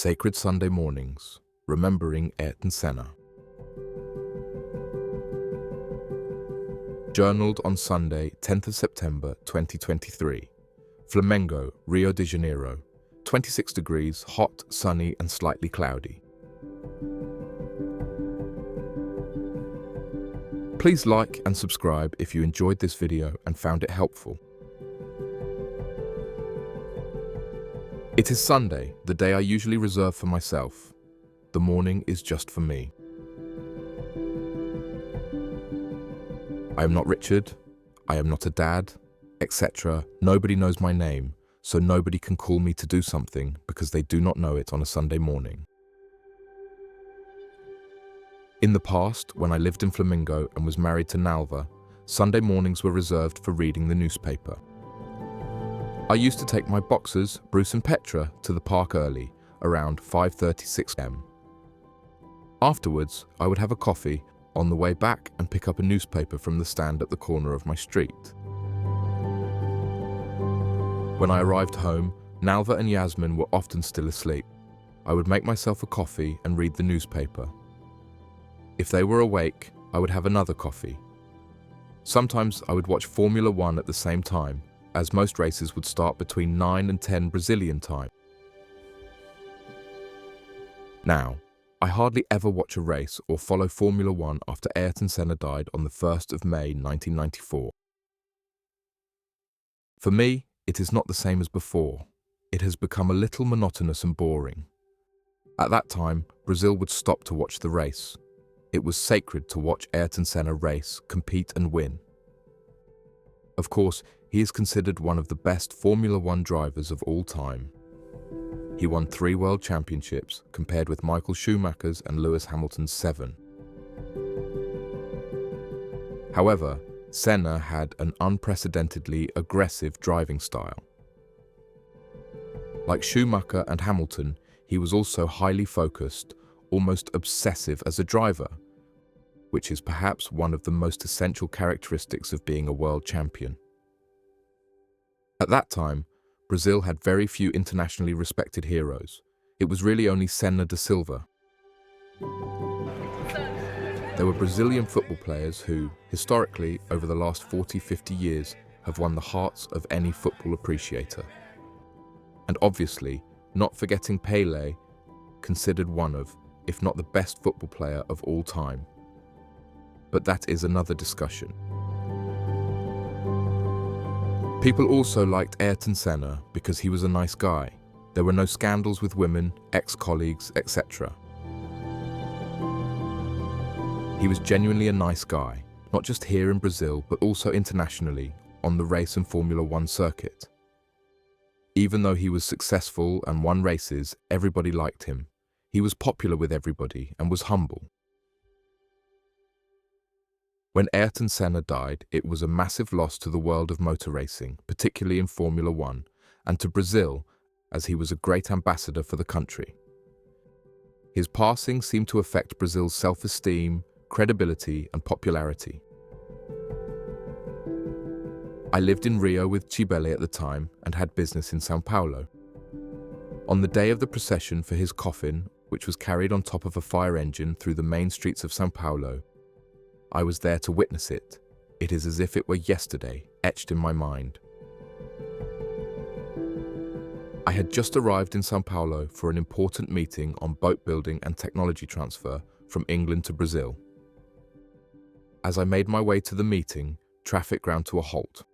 Sacred Sunday Mornings, remembering Ayrton Senna. Journaled on Sunday, 10th of September 2023. Flamengo, Rio de Janeiro. 26 degrees, hot, sunny and slightly cloudy. Please like and subscribe if you enjoyed this video and found it helpful. It is Sunday, the day I usually reserve for myself. The morning is just for me. I am not Richard, I am not a dad, etc. Nobody knows my name, so nobody can call me to do something because they do not know it on a Sunday morning. In the past, when I lived in Flamengo and was married to Nalva, Sunday mornings were reserved for reading the newspaper. I used to take my boxers, Bruce and Petra, to the park early, around 5:36 am. Afterwards, I would have a coffee on the way back and pick up a newspaper from the stand at the corner of my street. When I arrived home, Nalva and Yasmin were often still asleep. I would make myself a coffee and read the newspaper. If they were awake, I would have another coffee. Sometimes I would watch Formula 1 at the same time, as most races would start between 9 and 10 Brazilian time. Now, I hardly ever watch a race or follow Formula 1 after Ayrton Senna died on the 1st of May 1994. For me, it is not the same as before. It has become a little monotonous and boring. At that time, Brazil would stop to watch the race. It was sacred to watch Ayrton Senna race, compete and win. Of course, he is considered one of the best Formula 1 drivers of all time. He won 3 world championships, compared with Michael Schumacher's and Lewis Hamilton's 7. However, Senna had an unprecedentedly aggressive driving style. Like Schumacher and Hamilton, he was also highly focused, almost obsessive as a driver, which is perhaps one of the most essential characteristics of being a world champion. At that time, Brazil had very few internationally respected heroes. It was really only Senna da Silva. There were Brazilian football players who, historically, over the last 40-50 years, have won the hearts of any football appreciator. And obviously, not forgetting Pelé, considered one of, if not the best football player of all time. But that is another discussion. People also liked Ayrton Senna because he was a nice guy. There were no scandals with women, ex-colleagues, etc. He was genuinely a nice guy, not just here in Brazil, but also internationally, on the race and Formula 1 circuit. Even though he was successful and won races, everybody liked him. He was popular with everybody and was humble. When Ayrton Senna died, it was a massive loss to the world of motor racing, particularly in Formula 1, and to Brazil, as he was a great ambassador for the country. His passing seemed to affect Brazil's self-esteem, credibility, and popularity. I lived in Rio with Cibele at the time and had business in São Paulo. On the day of the procession for his coffin, which was carried on top of a fire engine through the main streets of São Paulo, I was there to witness it. It is as if it were yesterday, etched in my mind. I had just arrived in São Paulo for an important meeting on boat building and technology transfer from England to Brazil. As I made my way to the meeting, traffic ground to a halt.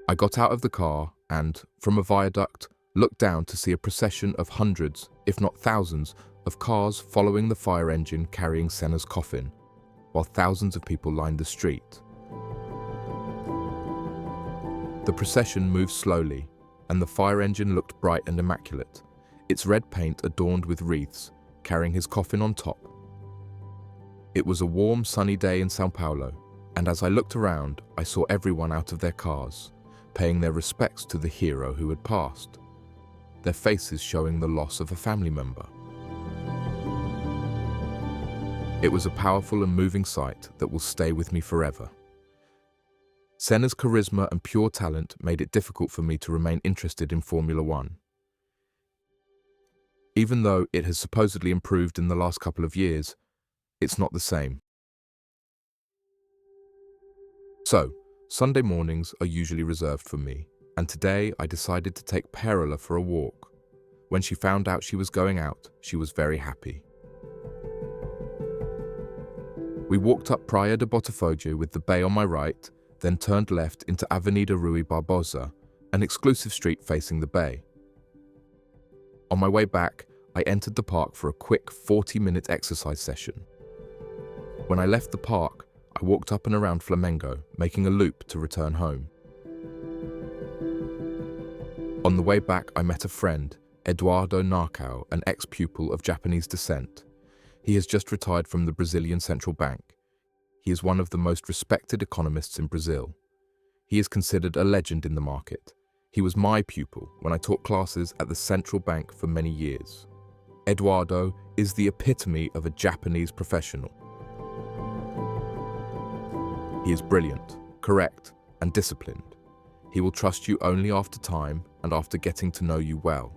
I got out of the car and, from a viaduct, looked down to see a procession of hundreds, if not thousands, of cars following the fire engine carrying Senna's coffin, while thousands of people lined the street. The procession moved slowly, and the fire engine looked bright and immaculate, its red paint adorned with wreaths, carrying his coffin on top. It was a warm, sunny day in São Paulo, and as I looked around, I saw everyone out of their cars, paying their respects to the hero who had passed, their faces showing the loss of a family member. It was a powerful and moving sight that will stay with me forever. Senna's charisma and pure talent made it difficult for me to remain interested in Formula 1. Even though it has supposedly improved in the last couple of years, it's not the same. So, Sunday mornings are usually reserved for me, and today I decided to take Perola for a walk. When she found out she was going out, she was very happy. We walked up Praia de Botafogo with the bay on my right, then turned left into Avenida Rui Barbosa, an exclusive street facing the bay. On my way back, I entered the park for a quick 40-minute exercise session. When I left the park, I walked up and around Flamengo, making a loop to return home. On the way back, I met a friend, Eduardo Nakao, an ex-pupil of Japanese descent. He has just retired from the Brazilian Central Bank. He is one of the most respected economists in Brazil. He is considered a legend in the market. He was my pupil when I taught classes at the Central Bank for many years. Eduardo is the epitome of a Japanese professional. He is brilliant, correct, and disciplined. He will trust you only after time and after getting to know you well.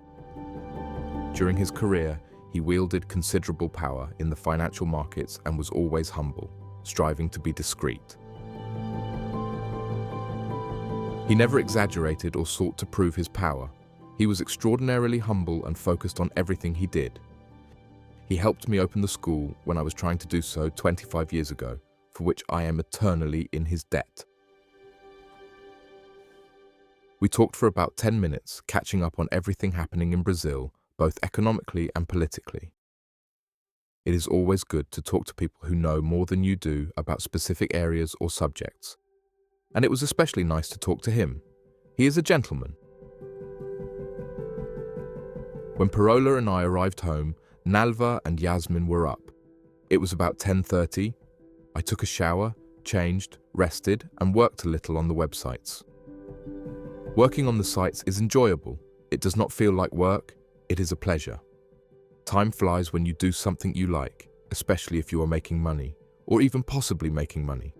During his career, he wielded considerable power in the financial markets and was always humble, striving to be discreet. He never exaggerated or sought to prove his power. He was extraordinarily humble and focused on everything he did. He helped me open the school when I was trying to do so 25 years ago, for which I am eternally in his debt. We talked for about 10 minutes, catching up on everything happening in Brazil, both economically and politically. It is always good to talk to people who know more than you do about specific areas or subjects. And it was especially nice to talk to him. He is a gentleman. When Perola and I arrived home, Nalva and Yasmin were up. It was about 10:30. I took a shower, changed, rested, and worked a little on the websites. Working on the sites is enjoyable. It does not feel like work. It is a pleasure. Time flies when you do something you like, especially if you are making money, or even possibly making money.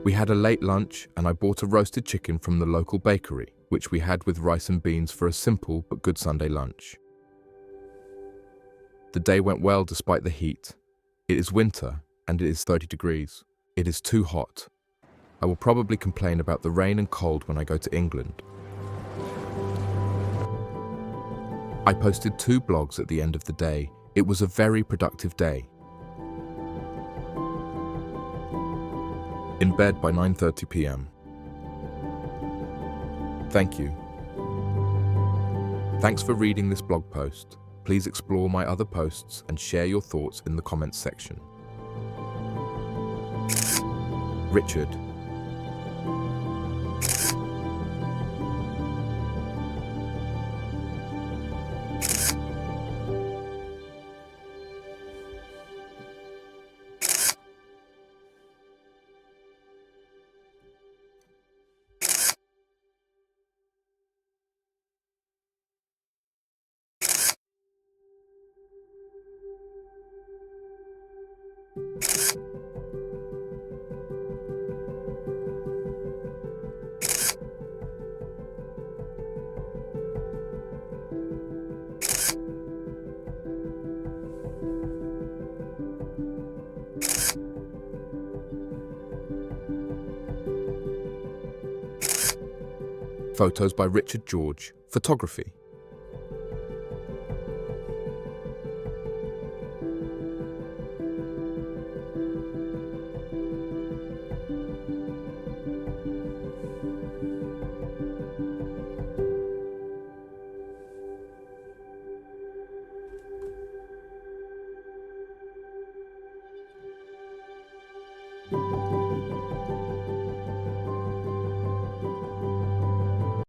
We had a late lunch and I bought a roasted chicken from the local bakery, which we had with rice and beans for a simple but good Sunday lunch. The day went well despite the heat. It is winter and it is 30 degrees. It is too hot. I will probably complain about the rain and cold when I go to England. I posted 2 blogs at the end of the day. It was a very productive day. In bed by 9:30 p.m. Thank you. Thanks for reading this blog post. Please explore my other posts and share your thoughts in the comments section. Richard. Photos by Richard George. Photography.